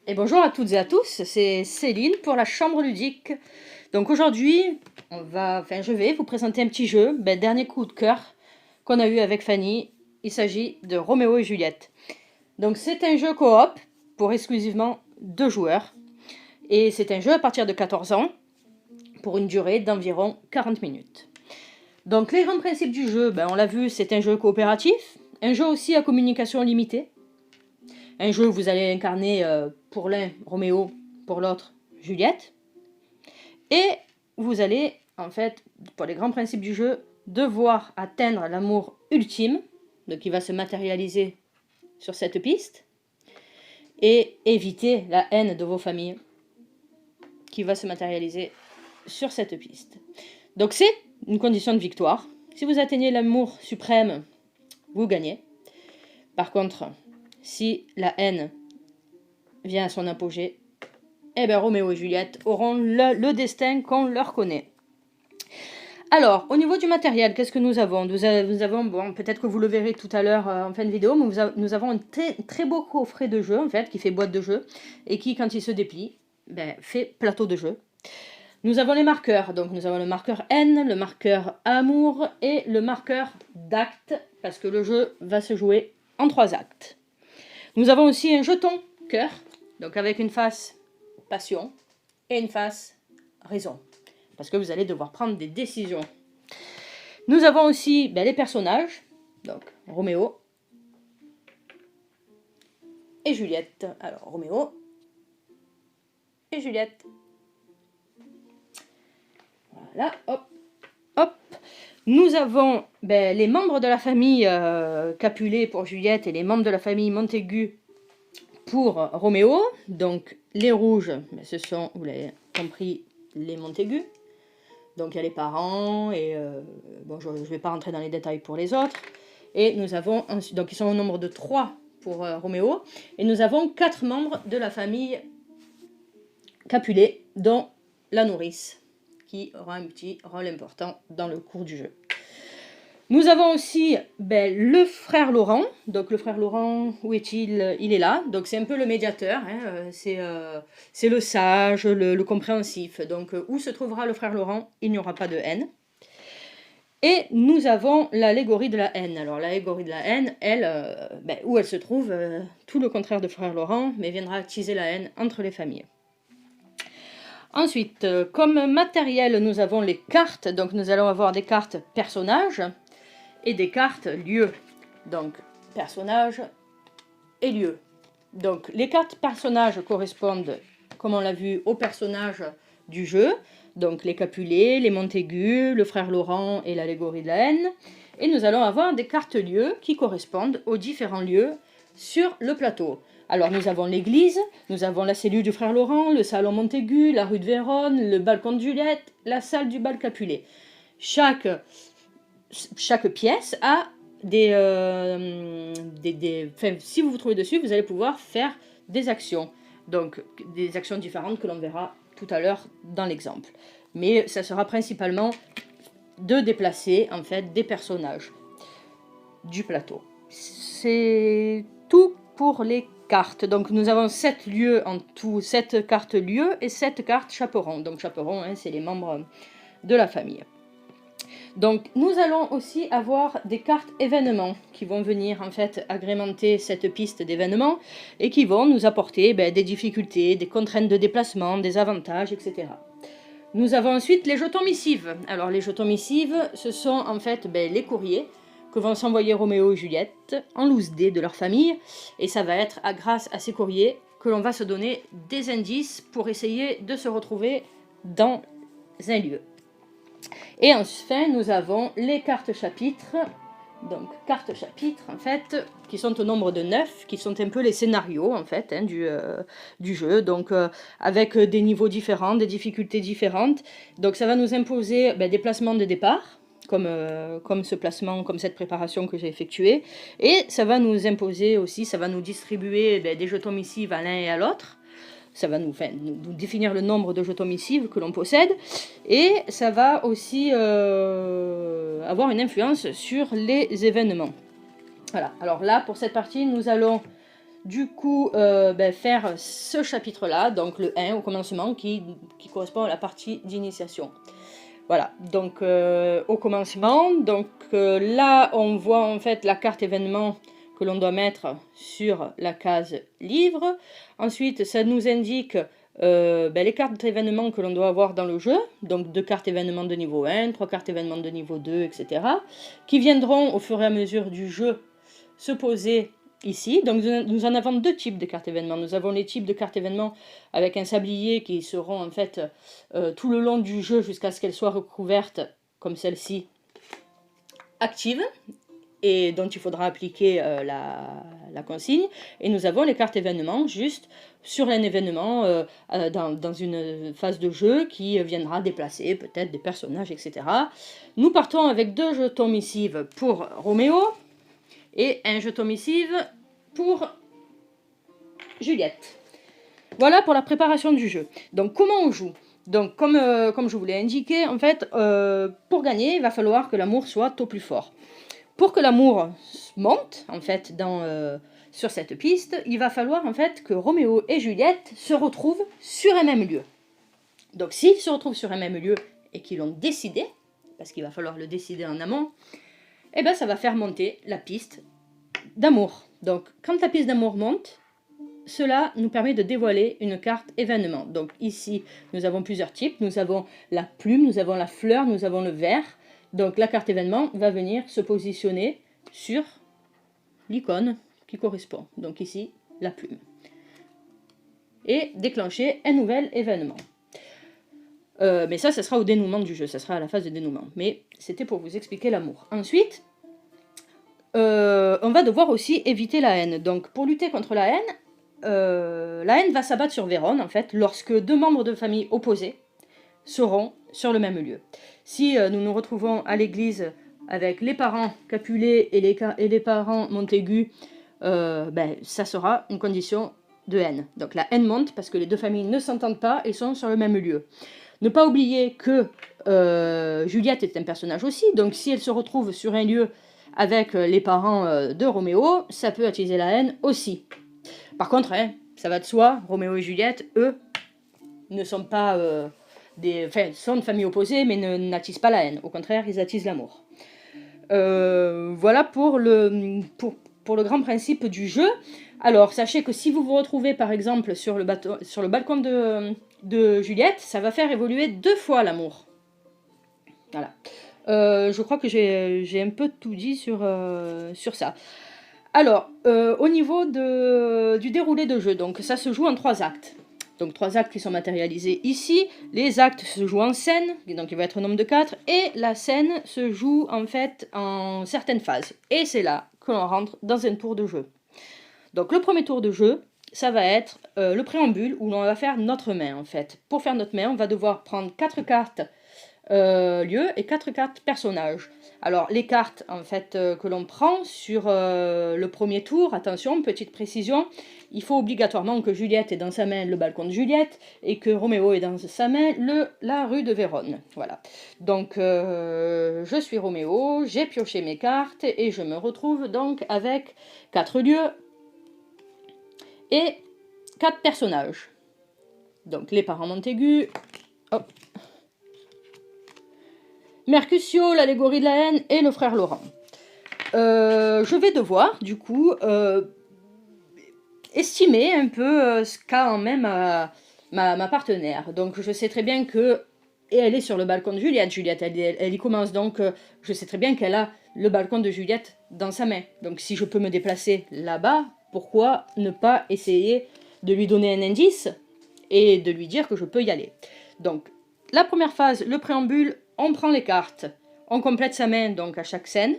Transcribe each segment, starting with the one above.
Et bonjour à toutes et à tous, c'est Céline pour la Chambre ludique. Donc aujourd'hui, je vais vous présenter un petit jeu, dernier coup de cœur qu'on a eu avec Fanny. Il s'agit de Roméo et Juliette. Donc c'est un jeu coop pour exclusivement 2 joueurs. Et c'est un jeu à partir de 14 ans pour une durée d'environ 40 minutes. Donc les grands principes du jeu, on l'a vu, c'est un jeu coopératif, un jeu aussi à communication limitée. Un jeu où vous allez incarner pour l'un Roméo, pour l'autre Juliette. Et vous allez, en fait, pour les grands principes du jeu, devoir atteindre l'amour ultime, donc qui va se matérialiser sur cette piste, et éviter la haine de vos familles, qui va se matérialiser sur cette piste. Donc c'est une condition de victoire. Si vous atteignez l'amour suprême, vous gagnez. Par contre, si la haine vient à son apogée, Roméo et Juliette auront le destin qu'on leur connaît. Alors, au niveau du matériel, qu'est-ce que nous avons ? Nous avons, peut-être que vous le verrez tout à l'heure en fin de vidéo, mais nous avons un très beau coffret de jeu, en fait, qui fait boîte de jeu, et qui, quand il se déplie, fait plateau de jeu. Nous avons les marqueurs, donc nous avons le marqueur N, le marqueur Amour, et le marqueur d'acte, parce que le jeu va se jouer en 3 actes. Nous avons aussi un jeton cœur, donc avec une face passion et une face raison, parce que vous allez devoir prendre des décisions. Nous avons aussi les personnages, donc Roméo et Juliette. Alors Roméo et Juliette. Voilà, hop, hop. Nous avons les membres de la famille Capulet pour Juliette et les membres de la famille Montaigu pour Roméo. Donc les rouges, ce sont, vous l'avez compris, les Montaigu. Donc il y a les parents, et je ne vais pas rentrer dans les détails pour les autres. Et nous avons, donc ils sont au nombre de 3 pour Roméo. Et nous avons 4 membres de la famille Capulet, dont la nourrice, qui aura un petit rôle important dans le cours du jeu. Nous avons aussi le frère Laurent. Donc le frère Laurent, où est-il ? Il est là. Donc c'est un peu le médiateur. C'est le sage, le compréhensif. Donc où se trouvera le frère Laurent ? Il n'y aura pas de haine. Et nous avons l'allégorie de la haine. Alors l'allégorie de la haine, elle, où elle se trouve, tout le contraire de frère Laurent, mais viendra attiser la haine entre les familles. Ensuite, comme matériel, nous avons les cartes. Donc nous allons avoir des cartes personnages et des cartes lieux. Donc personnages et lieux. Donc les cartes personnages correspondent, comme on l'a vu, aux personnages du jeu. Donc les Capulet, les Montaigu, le frère Laurent et l'allégorie de la haine. Et nous allons avoir des cartes lieux qui correspondent aux différents lieux sur le plateau. Alors nous avons l'église, nous avons la cellule du frère Laurent, le salon Montaigu, la rue de Vérone, le balcon de Juliette, la salle du bal Capulet. Chaque pièce a si vous vous trouvez dessus, vous allez pouvoir faire des actions. Donc des actions différentes que l'on verra tout à l'heure dans l'exemple. Mais ça sera principalement de déplacer en fait des personnages du plateau. C'est tout pour les cartes. Donc nous avons 7 lieux en tout, 7 cartes lieux et 7 cartes chaperons. Donc chaperons, c'est les membres de la famille. Donc nous allons aussi avoir des cartes événements qui vont venir en fait agrémenter cette piste d'événements et qui vont nous apporter des difficultés, des contraintes de déplacement, des avantages, etc. Nous avons ensuite les jetons missives. Alors les jetons missives, ce sont en fait les courriers que vont s'envoyer Roméo et Juliette en loose dé de leur famille. Et ça va être grâce à ces courriers que l'on va se donner des indices pour essayer de se retrouver dans un lieu. Et enfin, nous avons les cartes chapitres. Donc, cartes chapitres, en fait, qui sont au nombre de 9, qui sont un peu les scénarios, en fait, du jeu. Donc, avec des niveaux différents, des difficultés différentes. Donc, ça va nous imposer des placements de départ, comme ce placement, comme cette préparation que j'ai effectuée. Et ça va nous imposer aussi, ça va nous distribuer des jetons missives à l'un et à l'autre. Ça va nous définir le nombre de jetons missives que l'on possède. Et ça va aussi avoir une influence sur les événements. Voilà. Alors là, pour cette partie, nous allons du coup faire ce chapitre-là, donc le 1 au commencement, qui correspond à la partie d'initiation. Voilà, donc au commencement, donc là on voit en fait la carte événement que l'on doit mettre sur la case livre. Ensuite, ça nous indique les cartes événements que l'on doit avoir dans le jeu, donc 2 cartes événements de niveau 1, 3 cartes événements de niveau 2, etc., qui viendront au fur et à mesure du jeu se poser ici. Donc nous en avons 2 types de cartes événements. Nous avons les types de cartes événements avec un sablier qui seront en fait tout le long du jeu jusqu'à ce qu'elles soient recouvertes, comme celle-ci, actives, et dont il faudra appliquer la consigne. Et nous avons les cartes événements juste sur un événement dans une phase de jeu qui viendra déplacer peut-être des personnages, etc. Nous partons avec 2 jetons missives pour Roméo et un jeton missive pour Juliette. Voilà pour la préparation du jeu. Donc comment on joue? Donc comme je vous l'ai indiqué, en fait, pour gagner, il va falloir que l'amour soit au plus fort. Pour que l'amour monte, en fait, sur cette piste, il va falloir en fait que Roméo et Juliette se retrouvent sur un même lieu. Donc s'ils se retrouvent sur un même lieu et qu'ils l'ont décidé, parce qu'il va falloir le décider en amont, et ben ça va faire monter la piste d'amour. Donc quand la piste d'amour monte, cela nous permet de dévoiler une carte événement. Donc ici, nous avons plusieurs types. Nous avons la plume, nous avons la fleur, nous avons le verre. Donc la carte événement va venir se positionner sur l'icône qui correspond. Donc ici, la plume. Et déclencher un nouvel événement. Mais ça sera au dénouement du jeu, ça sera à la phase de dénouement. Mais c'était pour vous expliquer l'amour. Ensuite, on va devoir aussi éviter la haine. Donc pour lutter contre la haine va s'abattre sur Vérone, en fait, lorsque 2 membres de famille opposés seront sur le même lieu. Si nous nous retrouvons à l'église avec les parents Capulet et les parents Montaigu, ça sera une condition de haine. Donc la haine monte parce que les 2 familles ne s'entendent pas et sont sur le même lieu. Ne pas oublier que Juliette est un personnage aussi, donc si elle se retrouve sur un lieu avec les parents de Roméo, ça peut attiser la haine aussi. Par contre, ça va de soi, Roméo et Juliette, eux, ne sont pas sont de familles opposées, mais n'attisent pas la haine. Au contraire, ils attisent l'amour. Voilà pour le grand principe du jeu. Alors, sachez que si vous vous retrouvez, par exemple, sur le balcon de Juliette, ça va faire évoluer 2 fois l'amour. Voilà. Je crois que j'ai un peu tout dit sur ça. Alors, au niveau du déroulé de jeu, donc ça se joue en 3 actes. Donc 3 actes qui sont matérialisés ici. Les actes se jouent en scène, donc il va être au nombre de 4. Et la scène se joue en fait en certaines phases. Et c'est là que l'on rentre dans un tour de jeu. Donc le premier tour de jeu, ça va être le préambule où l'on va faire notre main en fait. Pour faire notre main, on va devoir prendre 4 cartes lieux et 4 cartes personnages. Alors les cartes en fait que l'on prend sur le premier tour, attention, petite précision, il faut obligatoirement que Juliette ait dans sa main le balcon de Juliette et que Roméo ait dans sa main la rue de Vérone. Voilà. Donc je suis Roméo, j'ai pioché mes cartes et je me retrouve donc avec 4 lieux et 4 personnages. Donc les parents Montaigu, hop, Mercutio, l'allégorie de la haine, et le frère Laurent. Je vais devoir, du coup, estimer un peu ce qu'a en main ma partenaire. Donc je sais très bien que... Et elle est sur le balcon de Juliette. Juliette, elle y commence. Donc je sais très bien qu'elle a le balcon de Juliette dans sa main. Donc si je peux me déplacer là-bas, pourquoi ne pas essayer de lui donner un indice et de lui dire que je peux y aller. Donc la première phase, le préambule, on prend les cartes, on complète sa main donc à chaque scène,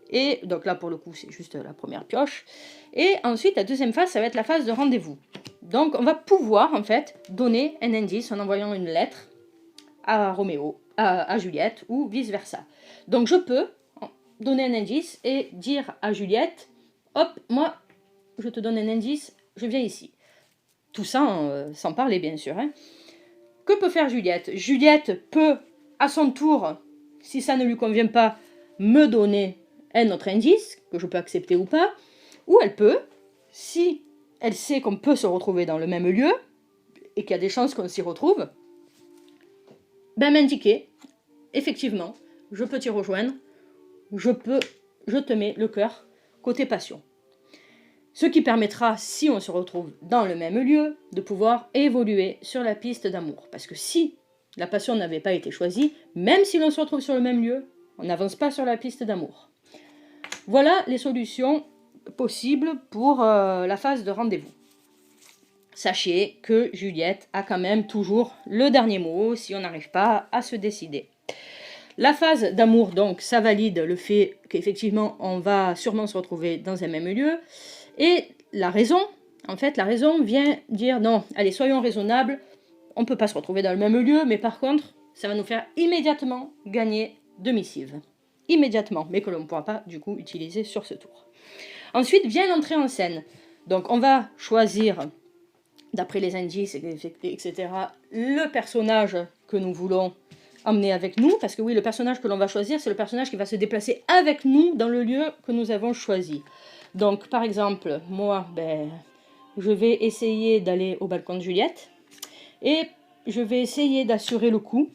et donc là pour le coup c'est juste la première pioche, et ensuite la deuxième phase ça va être la phase de rendez-vous. Donc on va pouvoir en fait donner un indice en envoyant une lettre à Roméo, à Juliette, ou vice versa. Donc je peux donner un indice et dire à Juliette, hop, moi je te donne un indice, je viens ici. Tout ça sans parler bien sûr. Que peut faire Juliette? Juliette peut à son tour, si ça ne lui convient pas, me donner un autre indice, que je peux accepter ou pas, ou elle peut, si elle sait qu'on peut se retrouver dans le même lieu, et qu'il y a des chances qu'on s'y retrouve, ben m'indiquer, effectivement, je peux t'y rejoindre, je te mets le cœur côté passion. Ce qui permettra, si on se retrouve dans le même lieu, de pouvoir évoluer sur la piste d'amour. Parce que si la passion n'avait pas été choisie, même si l'on se retrouve sur le même lieu, on n'avance pas sur la piste d'amour. Voilà les solutions possibles pour la phase de rendez-vous. Sachez que Juliette a quand même toujours le dernier mot si on n'arrive pas à se décider. La phase d'amour, donc, ça valide le fait qu'effectivement, on va sûrement se retrouver dans un même lieu. Et la raison vient dire, non, allez, soyons raisonnables, on ne peut pas se retrouver dans le même lieu, mais par contre, ça va nous faire immédiatement gagner de missives. Immédiatement, mais que l'on ne pourra pas, du coup, utiliser sur ce tour. Ensuite vient l'entrée en scène. Donc, on va choisir, d'après les indices, etc., le personnage que nous voulons emmener avec nous, parce que oui, le personnage que l'on va choisir, c'est le personnage qui va se déplacer avec nous dans le lieu que nous avons choisi. Donc, par exemple, moi, je vais essayer d'aller au balcon de Juliette, et je vais essayer d'assurer le coup,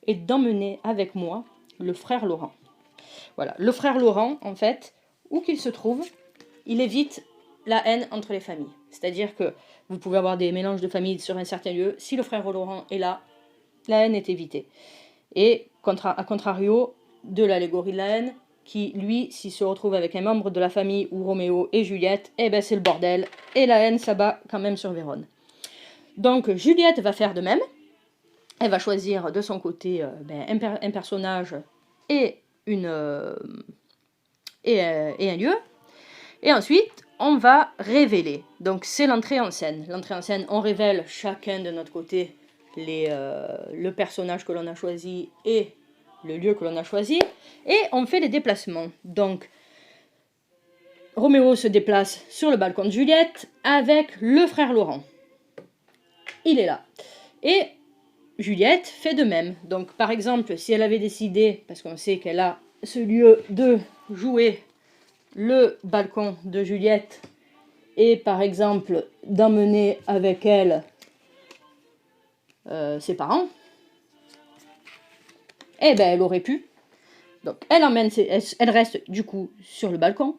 et d'emmener avec moi le frère Laurent. Voilà, le frère Laurent, en fait, où qu'il se trouve, il évite la haine entre les familles. C'est-à-dire que vous pouvez avoir des mélanges de familles sur un certain lieu, si le frère Laurent est là, la haine est évitée. Et à contrario de l'allégorie de la haine, qui lui, s'il se retrouve avec un membre de la famille ou Roméo et Juliette, eh ben c'est le bordel, et la haine s'abat quand même sur Vérone. Donc Juliette va faire de même, elle va choisir de son côté un personnage et, et un lieu, et ensuite on va révéler, donc c'est l'entrée en scène. L'entrée en scène, on révèle chacun de notre côté le personnage que l'on a choisi et le lieu que l'on a choisi, et on fait les déplacements. Donc, Roméo se déplace sur le balcon de Juliette avec le frère Laurent. Il est là. Et Juliette fait de même. Donc, par exemple, si elle avait décidé, parce qu'on sait qu'elle a ce lieu, de jouer le balcon de Juliette et, par exemple, d'emmener avec elle ses parents, eh ben, elle aurait pu. Donc, elle reste du coup sur le balcon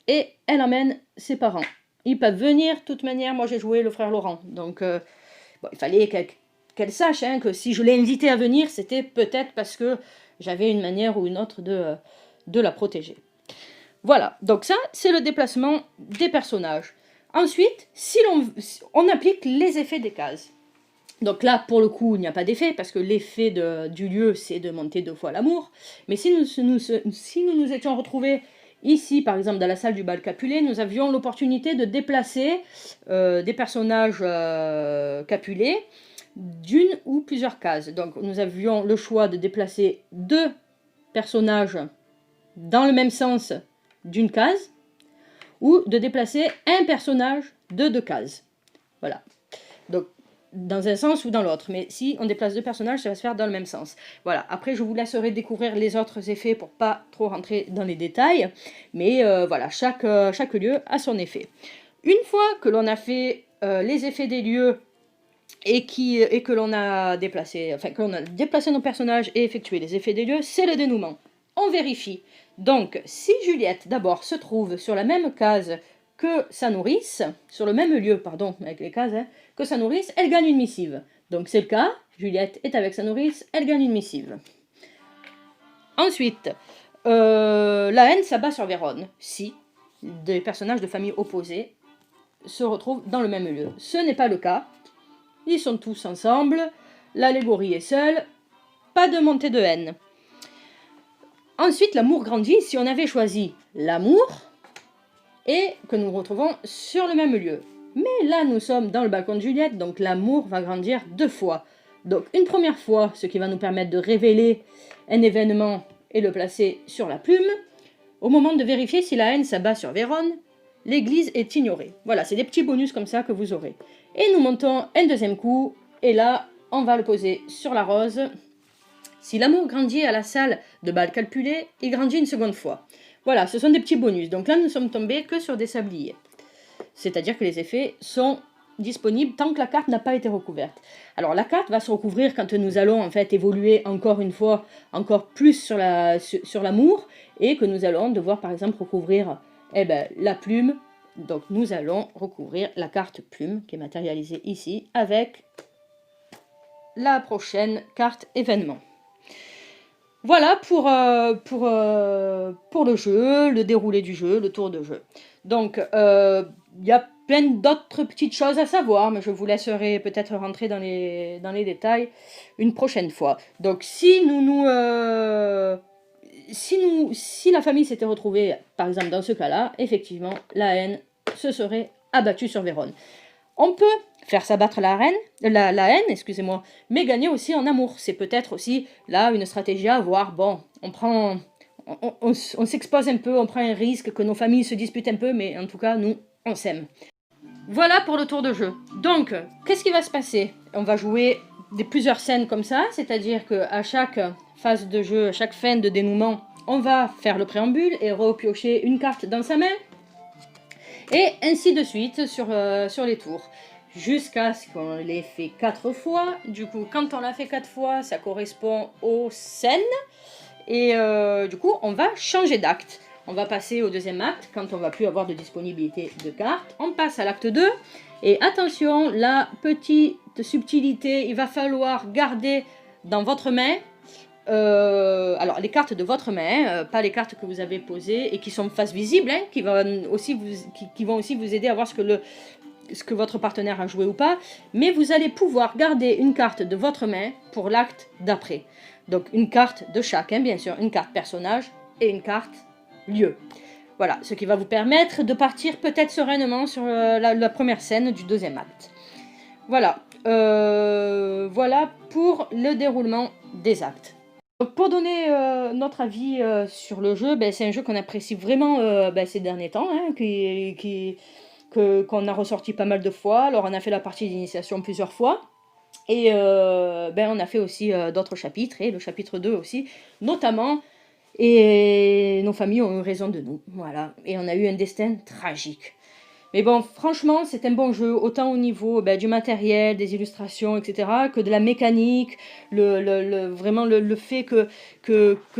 et elle emmène ses parents. Ils peuvent venir, de toute manière, moi j'ai joué le frère Laurent. Donc, il fallait qu'elle sache que si je l'ai invitée à venir, c'était peut-être parce que j'avais une manière ou une autre de la protéger. Voilà, donc ça, c'est le déplacement des personnages. Ensuite, si on applique les effets des cases. Donc là, pour le coup, il n'y a pas d'effet, parce que l'effet du lieu, c'est de monter 2 fois l'amour. Mais si nous étions retrouvés ici, par exemple, dans la salle du bal Capulet, nous avions l'opportunité de déplacer des personnages Capulet d'une ou plusieurs cases. Donc nous avions le choix de déplacer 2 personnages dans le même sens d'une case, ou de déplacer un personnage de 2 cases. Voilà. Donc, dans un sens ou dans l'autre. Mais si on déplace 2 personnages, ça va se faire dans le même sens. Voilà. Après, je vous laisserai découvrir les autres effets pour pas trop rentrer dans les détails. Mais voilà, chaque lieu a son effet. Une fois que l'on a fait les effets des lieux et que l'on a déplacé nos personnages et effectué les effets des lieux, c'est le dénouement. On vérifie. Donc, si Juliette, d'abord, se trouve sur la même case que sa nourrice, sur le même lieu, pardon, avec les cases, que sa nourrice, elle gagne une missive. Donc c'est le cas, Juliette est avec sa nourrice, elle gagne une missive. Ensuite, la haine s'abat sur Vérone, si des personnages de famille opposées se retrouvent dans le même lieu. Ce n'est pas le cas, ils sont tous ensemble, l'allégorie est seule, pas de montée de haine. Ensuite, l'amour grandit si on avait choisi l'amour et que nous retrouvons sur le même lieu. Mais là, nous sommes dans le balcon de Juliette, donc l'amour va grandir 2 fois. Donc une première fois, ce qui va nous permettre de révéler un événement et le placer sur la plume. Au moment de vérifier si la haine s'abat sur Vérone, l'église est ignorée. Voilà, c'est des petits bonus comme ça que vous aurez. Et nous montons un deuxième coup, et là, on va le poser sur la rose. Si l'amour grandit à la salle de bal calculé, il grandit une seconde fois. Voilà, ce sont des petits bonus. Donc là, nous sommes tombés que sur des sabliers. c'est-à-dire que les effets sont disponibles tant que la carte n'a pas été recouverte. Alors la carte va se recouvrir quand nous allons en fait évoluer encore une fois, encore plus sur l'amour, et que nous allons devoir par exemple recouvrir la plume. Donc nous allons recouvrir la carte plume qui est matérialisée ici avec la prochaine carte événement. Voilà pour le jeu, le déroulé du jeu, le tour de jeu. Donc il y a plein d'autres petites choses à savoir, mais je vous laisserai peut-être rentrer dans les détails une prochaine fois. Donc si la famille s'était retrouvée, par exemple dans ce cas-là, effectivement, la haine se serait abattue sur Vérone. On peut faire s'abattre la haine, excusez-moi, mais gagner aussi en amour. C'est peut-être aussi là une stratégie à avoir. Bon, on s'expose un peu, on prend un risque que nos familles se disputent un peu, mais en tout cas, nous, on s'aime. Voilà pour le tour de jeu. Donc, qu'est-ce qui va se passer? On va jouer plusieurs scènes comme ça, c'est-à-dire qu'à chaque phase de jeu, à chaque fin de dénouement, on va faire le préambule et repiocher une carte dans sa main. Et ainsi de suite sur les tours. Jusqu'à ce qu'on les fait 4 fois. Du coup, quand on l'a fait 4 fois, ça correspond aux scènes. Et du coup, on va changer d'acte. On va passer au deuxième acte quand on va plus avoir de disponibilité de cartes. On passe à l'acte 2. Et attention, la petite subtilité, il va falloir garder dans votre main, alors les cartes de votre main, pas les cartes que vous avez posées et qui sont face visible, hein, qui vont aussi vous aider à voir ce que votre partenaire a joué ou pas, mais vous allez pouvoir garder une carte de votre main pour l'acte d'après. Donc une carte de chacun, bien sûr, une carte personnage et une carte lieu. Voilà, ce qui va vous permettre de partir peut-être sereinement sur la première scène du deuxième acte. Voilà, voilà pour le déroulement des actes. Donc pour donner notre avis sur le jeu, c'est un jeu qu'on apprécie vraiment ces derniers temps, hein, qu'on a ressorti pas mal de fois. Alors on a fait la partie d'initiation plusieurs fois. Et on a fait aussi d'autres chapitres, et le chapitre 2 aussi, notamment. Et nos familles ont eu raison de nous, voilà. Et on a eu un destin tragique. Mais bon, franchement, c'est un bon jeu, autant au niveau du matériel, des illustrations, etc., que de la mécanique, vraiment le fait que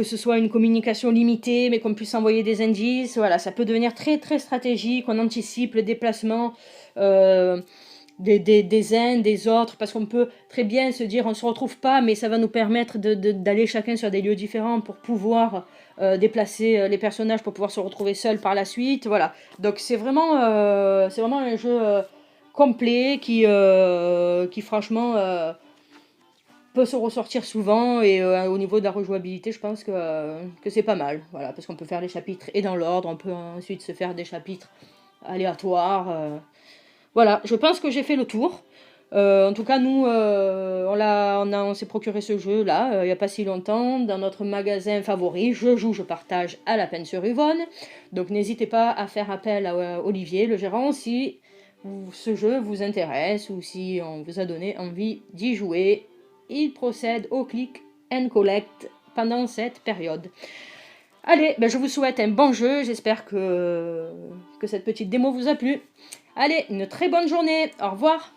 ce soit une communication limitée, mais qu'on puisse envoyer des indices. Voilà, ça peut devenir très, très stratégique, on anticipe le déplacement des uns, des autres, parce qu'on peut très bien se dire on se retrouve pas, mais ça va nous permettre d'aller chacun sur des lieux différents pour pouvoir déplacer les personnages, pour pouvoir se retrouver seuls par la suite. Voilà, donc c'est vraiment un jeu complet qui franchement peut se ressortir souvent, et au niveau de la rejouabilité, je pense que c'est pas mal. Voilà, parce qu'on peut faire les chapitres et dans l'ordre, on peut ensuite se faire des chapitres aléatoires. Voilà, je pense que j'ai fait le tour. En tout cas, nous, on s'est procuré ce jeu-là il n'y a pas si longtemps dans notre magasin favori. Je joue, je partage à La Penne-sur-Yvonne. Donc n'hésitez pas à faire appel à Olivier, le gérant, si ce jeu vous intéresse ou si on vous a donné envie d'y jouer. Il procède au click and collect pendant cette période. Allez, je vous souhaite un bon jeu. J'espère que cette petite démo vous a plu. Allez, une très bonne journée. Au revoir.